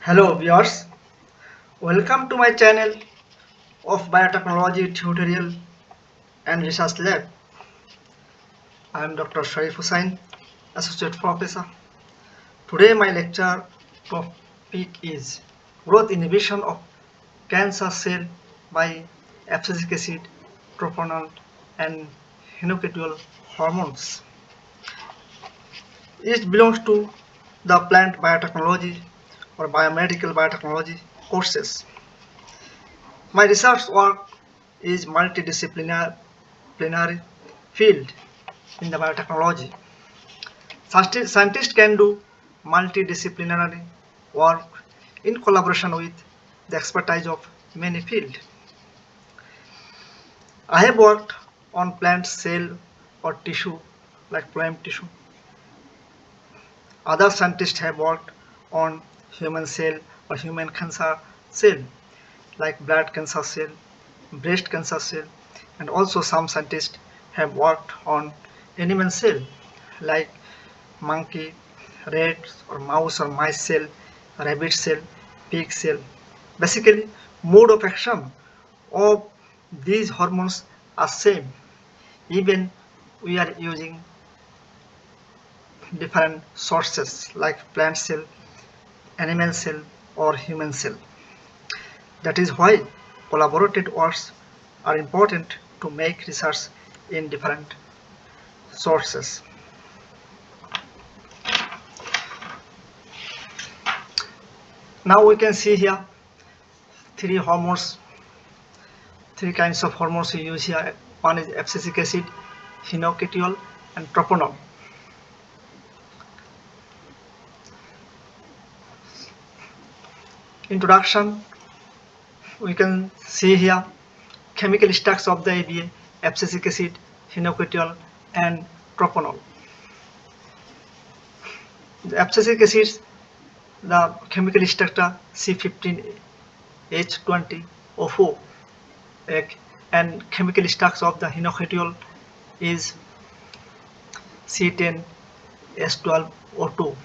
Hello viewers, welcome to my channel of Biotechnology Tutorial and Research Lab. I am Dr. Sharif Hussain, Associate Professor. Today my lecture topic is growth inhibition of cancer cell by abscisic acid, tropolone and hinokitiol hormones. It belongs to the plant biotechnology or biomedical biotechnology courses. My research work is multidisciplinary field in the biotechnology. Scientists can do multidisciplinary work in collaboration with the expertise of many fields. I have worked on plant cell or tissue like phloem tissue. Other scientists have worked on human cell or human cancer cell like blood cancer cell, breast cancer cell, and also some scientists have worked on animal cell like monkey, rat or mouse or mice cell, rabbit cell, pig cell. Basically, mode of action of these hormones are same. Even we are using different sources like plant cell, animal cell, or human cell. That is why collaborative works are important to make research in different sources. Now we can see here three hormones, three kinds of hormones we use here. One is abscisic acid, hinokitiol, and tropolone. Introduction, we can see here chemical structure of the ABA, abscisic acid, hinokitiol, and tropolone. The abscisic acids, the chemical structure C15H20O4, and chemical structure of the hinokitiol is C10H12O2,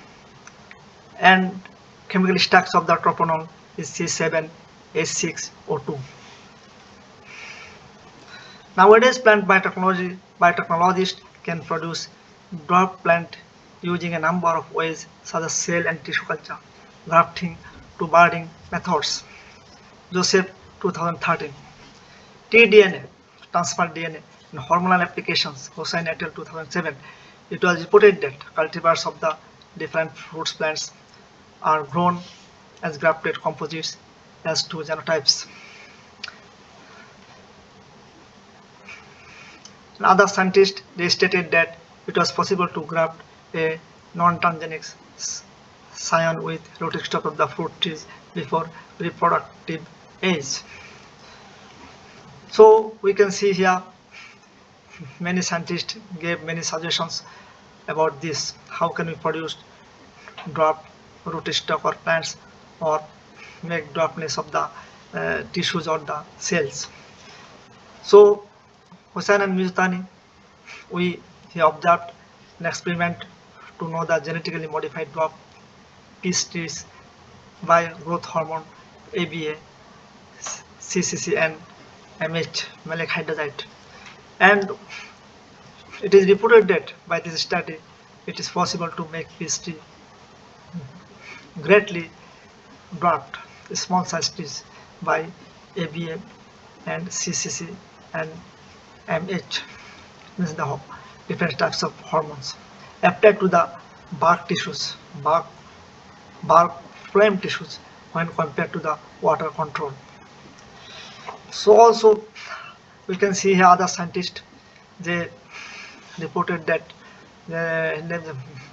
and chemical structure of the tropolone is C7H6O2. Nowadays, plant biotechnologists can produce dwarf plant using a number of ways such as cell and tissue culture, grafting to budding methods. Joseph 2013. tDNA, transfer DNA, and hormonal applications, Hossain et al. 2007. It was reported that cultivars of the different fruits plants are grown as grafted composites as two genotypes. And other scientists they stated that it was possible to graft a non-transgenic scion with rooting stock of the fruit trees before reproductive age. So we can see here many scientists gave many suggestions about this. How can we produce dwarf root stock or plants or make dwarfness of the tissues or the cells. So Hossain and Mizutani, he observed an experiment to know the genetically modified dwarf peach trees by growth hormone ABA, CCC and MH, malic hydrazide. And it is reported that by this study it is possible to make peach tree greatly dwarfed, small size trees by ABA and CCC and MH, means the different types of hormones applied to the bark tissues, bark phloem tissues when compared to the water control. So also we can see here other scientists they reported that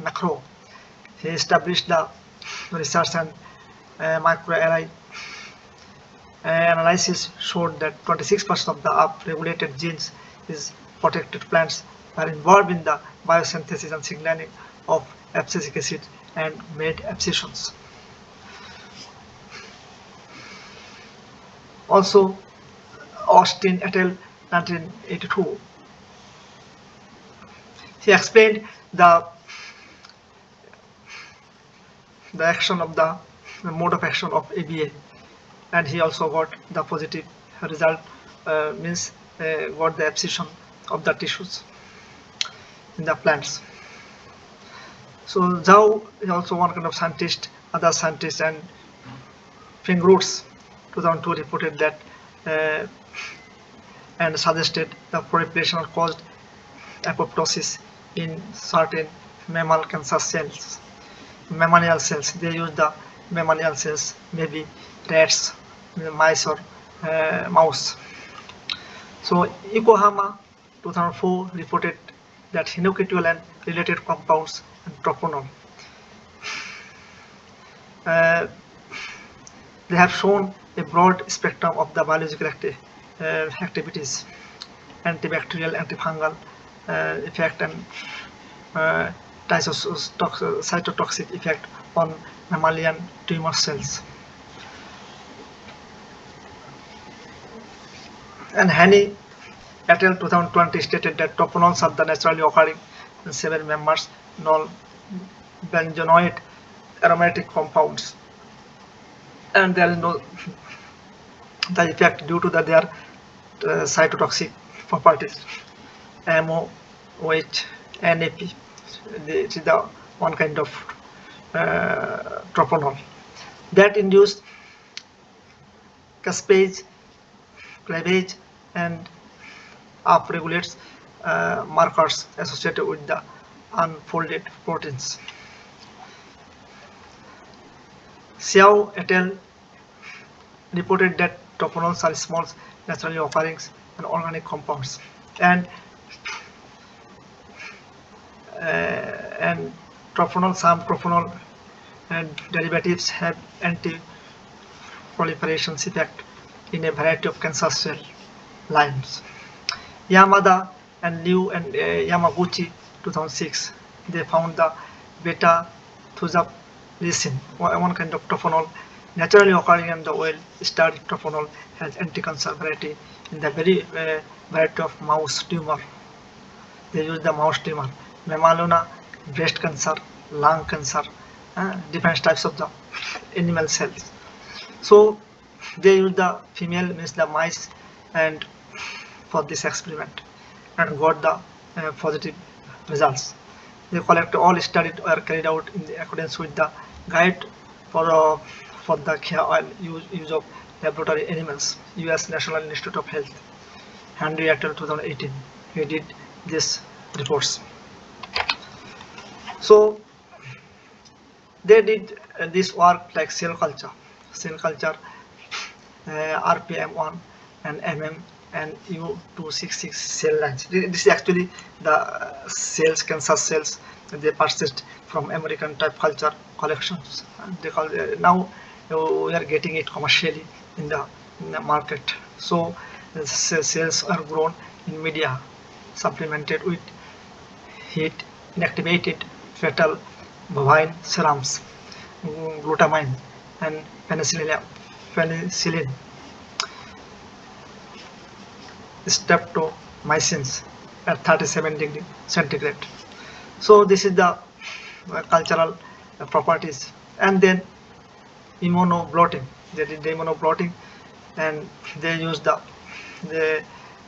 Macro he established the research and microarray analysis showed that 26% of the upregulated genes is protected plants are involved in the biosynthesis and signaling of abscisic acid and made abscissions. Also, Austin et al. 1982, he explained the action of the the mode of action of ABA, and he also got the positive result, means got the abscission of the tissues in the plants. So Zhao is also one kind of scientist. Other scientists and Fingroots 2002 reported that and suggested the proliferation caused apoptosis in certain mammal cancer cells, mammalian cells. They use the mammalian cells, maybe rats, mice, or mouse. So Yokohama 2004 reported that hinokitiol and related compounds and tropolone. They have shown a broad spectrum of the biological activities, antibacterial, antifungal effect, and cytotoxic effect on mammalian tumor cells. And Haney et al. 2020 stated that tropolones are the naturally occurring in several members non-benzonoid aromatic compounds, and there is no the effect due to their cytotoxic properties. MOH, NAP, this is the one kind of tropolone that induce caspase, cleavage, and upregulates markers associated with the unfolded proteins. Xiao et al. Reported that tropolones are small naturally occurring and organic compounds, and some tropolone and derivatives have anti-proliferation effect in a variety of cancer cell lines. Yamada and Liu and Yamaguchi 2006, they found the beta-thuzaplicin, one kind of tropolone naturally occurring in the well-studied tropolone has anti-cancer variety in the very variety of mouse tumor. They use the mouse tumor, melanoma, breast cancer, lung cancer, different types of the animal cells. So they use the female, means the mice, and for this experiment, and got the positive results. They collect all studies were carried out in accordance with the guide for the hair oil use of laboratory animals, US National Institute of Health, Henry et al. 2018. He did these reports. So they did this work like cell culture, RPM1 and MM and U266 cell lines. This is actually the cells, cancer cells, they purchased from American type culture collections. They call now we are getting it commercially in the market. So the cells are grown in media supplemented with heat inactivated fetal bovine serums, glutamine, and penicillin, streptomycins at 37 degrees centigrade. So this is the cultural properties. And then immunoblotting, they did the immunoblotting, and they use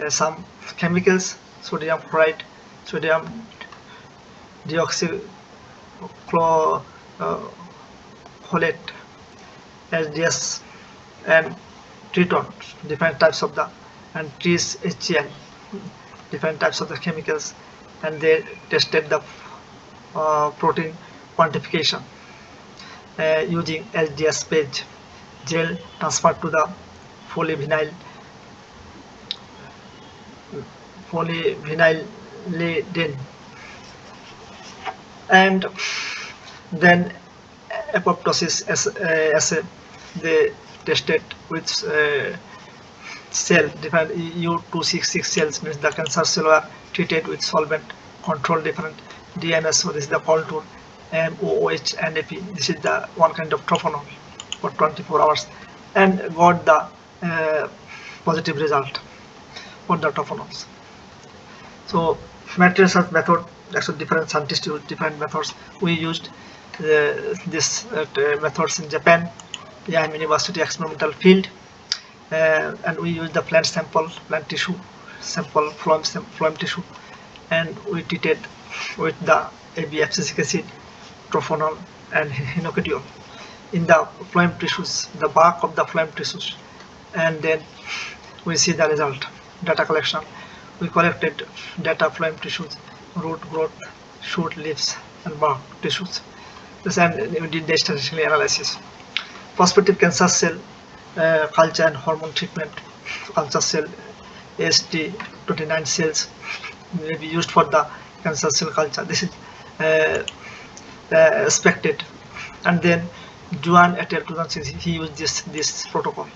some chemicals, sodium chloride, sodium deoxycholate, SDS, and triton, different types of the, and trees HCl, different types of the chemicals, and they tested the protein quantification using SDS page gel transferred to the polyvinylidene, and then apoptosis assay they tested with cell different U266 cells, means the cancer cell were treated with solvent control different DMS. So this is the contour MOOH NAP. This is the one kind of tropolone for 24 hours, and got the positive result for the tropolones. So material search method, actually different scientists use different methods. We used these methods in Japan IIM University experimental field, and we use the plant tissue sample phloem tissue, and we treated with the AB abscisic acid, tropolone, and hinokitiol in the phloem tissues, the bark of the phloem tissues, and then we see the result. Data collection. We collected data phloem tissues, root growth, shoot leaves, and bark tissues. And we did the statistical analysis. Prospective cancer cell culture and hormone treatment. Cancer cell AST29 cells may be used for the cancer cell culture. This is expected. And then Juan et al. 2006, he used this protocol.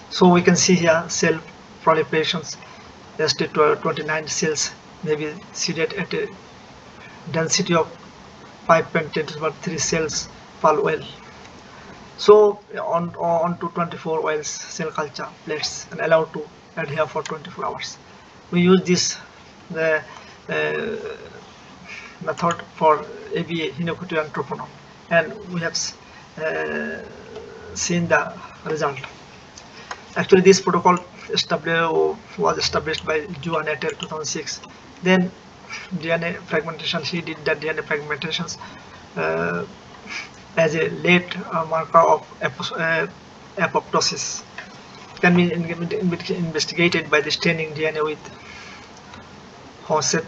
So we can see here cell proliferations. AST29 cells may be seeded at a density of 5.10^3 cells per oil. So on to 24 oils cell culture plates and allowed to adhere for 24 hours. We use this method for ABA, hinokitiol, and tropolone, and we have seen the result. Actually, this protocol was established by Juan et al. 2006. Then DNA fragmentation, he did the DNA fragmentations as a late marker of apoptosis. Can be investigated by the staining DNA with Horset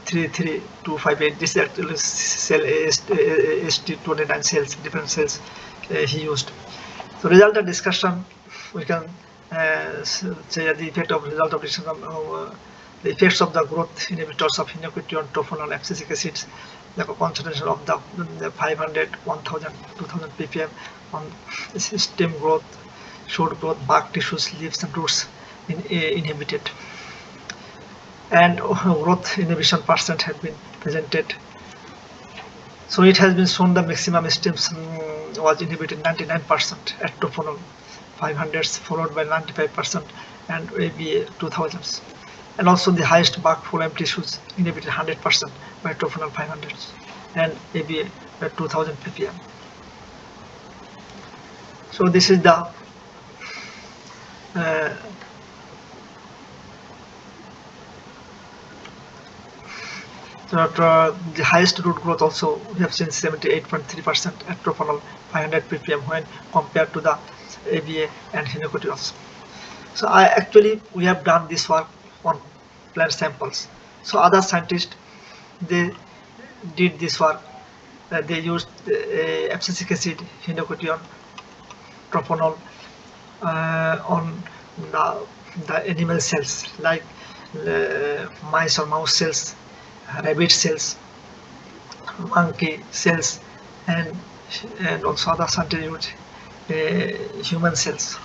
33258. This is actually cell AST29 cells, different cells he used. So result of discussion, we can say the effect of result of discussion the effects of the growth inhibitors of hinokitiol, tropolone, abscisic acids, the concentration of the 500, 1000, 2000 ppm on stem growth, shoot growth, bark tissues, leaves, and roots inhibited. And growth inhibition percent has been presented. So it has been shown the maximum stems was inhibited 99% at tropolone 500s, followed by 95% and ABA 2000s. And also the highest bark phloem tissues inhibited 100% by tropolone 500s and ABA 2000 ppm. So this is the the highest root growth also we have seen 78.3% at tropolone 500 ppm when compared to the ABA and hinokitiols. So we have done this work on plant samples. So other scientists, they did this work. They used abscisic acid, hinokitiol, tropolone on the animal cells like mice or mouse cells, rabbit cells, monkey cells, and also other scientists used human cells.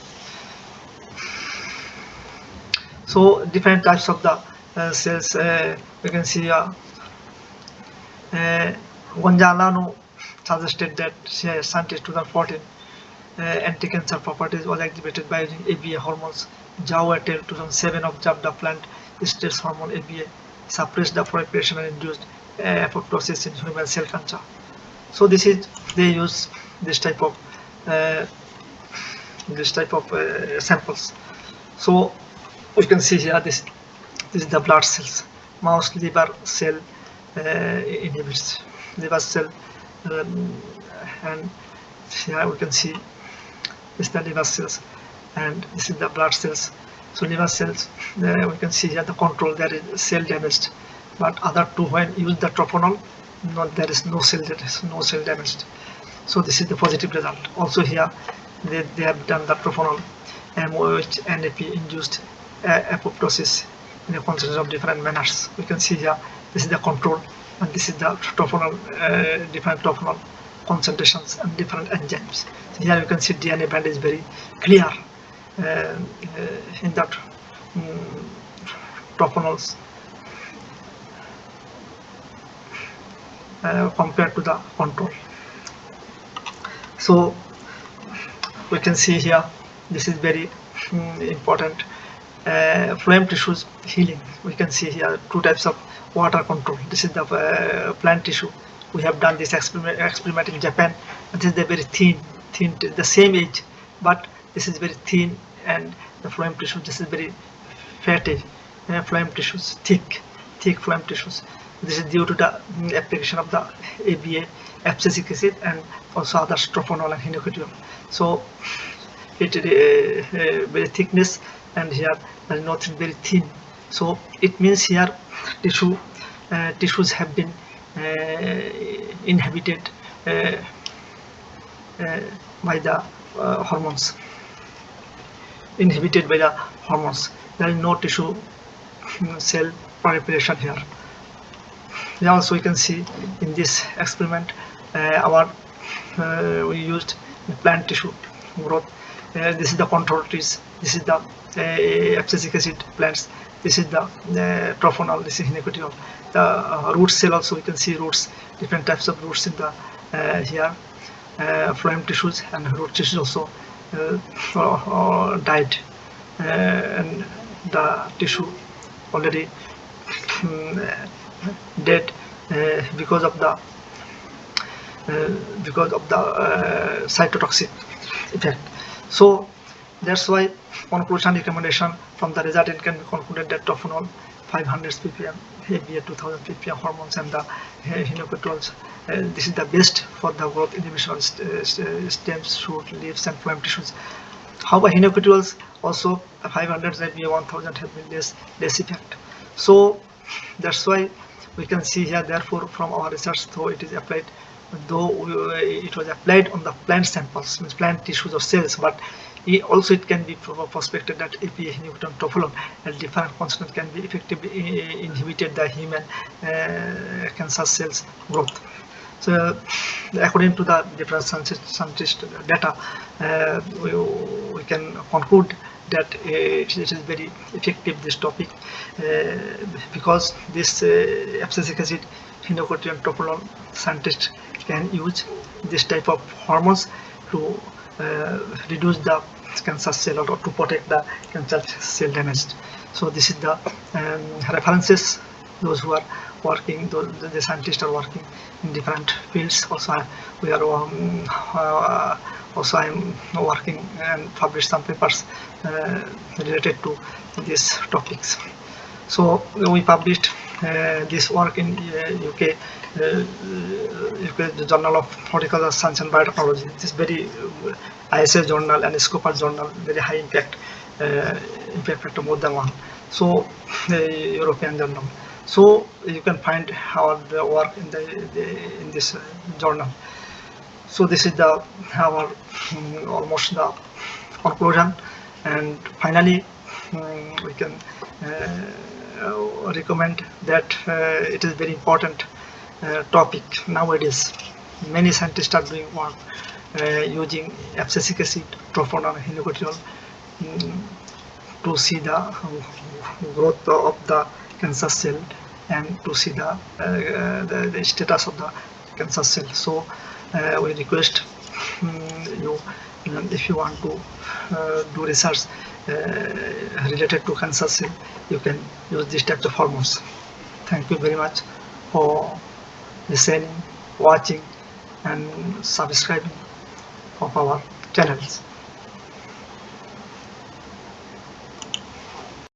So different types of the cells you can see Gonzalano suggested that scientist 2014 anti-cancer properties was exhibited by using ABA hormones. Zhao et al. 2007 observed the plant stress hormone ABA suppressed the proliferation and induced apoptosis in human cell culture. So they use this type of samples. So we can see here this is the blood cells. Mouse liver cell inhibits liver cell, and here we can see this is the liver cells, and this is the blood cells. So liver cells, we can see here the control, there is cell damaged, but other two when use the tropolone, there is no cell damaged. So this is the positive result. Also here they have done the tropolone MOH NAP induced apoptosis in a concentration of different manners. We can see here this is the control, and this is the tropolone, different tropolone concentrations and different enzymes. So here you can see DNA band is very clear in that tropolones compared to the control. So we can see here this is very important. Phloem tissues healing. We can see here two types of water control. This is the plant tissue we have done this experiment in Japan. This is the very thin, the same age, but this is very thin, and the phloem tissue, this is very fatty phloem tissues, thick phloem tissues. This is due to the application of the ABA, abscisic acid, and also other tropolone and hinokitiol. So it very thickness, and here there is nothing, very thin. So it means here tissues have been inhibited by the hormones. Inhibited by the hormones. There is no tissue cell proliferation here. And also you can see in this experiment we used plant tissue growth. This is the control trees. This is the abscisic acid plants. This is the tropolone. This is hinokitiol. The root cell also, you can see roots, different types of roots in the here. Phloem tissues and root tissues also died, and the tissue already dead because of the cytotoxic effect. So that's why conclusion recommendation from the result, it can be concluded that tropolone 500 ppm, ABA 2000 ppm hormones, and the hinokitiols, this is the best for the growth inhibition of stems, shoot, leaves, and phloem tissues. However, hinokitiols also 500 ABA 1000 have been less effect. So that's why we can see here, therefore, from our research, though it was applied on the plant samples, means plant tissues or cells, but it can be prospected that APA, hinokitiol, tropolone at different constants can be effectively inhibited the human cancer cells growth. So according to the different scientist data, we can conclude that it is very effective, this topic, because this abscisic acid, hinokitiol, and tropolone, scientists can use this type of hormones to reduce the cancer cell or to protect the cancer cell damage. So this is the references. Those who are working, the scientists are working in different fields. Also, also I'm working and published some papers related to these topics. So we published this work in UK Journal of Horticultural Science and Biotechnology. This is very ISI journal and SCOPUS journal, very high impact factor, more than one. So European journal. So you can find our work in this journal. So this is our almost the conclusion, and finally we can recommend that it is very important topic nowadays. Many scientists are doing work using abscisic acid, tropolone, and hinokitiol to see the growth of the cancer cell and to see the status of the cancer cell. So we request you, if you want to do research related to cancer cell, you can use this type of hormones. Thank you very much for listening, watching, and subscribing of our channels.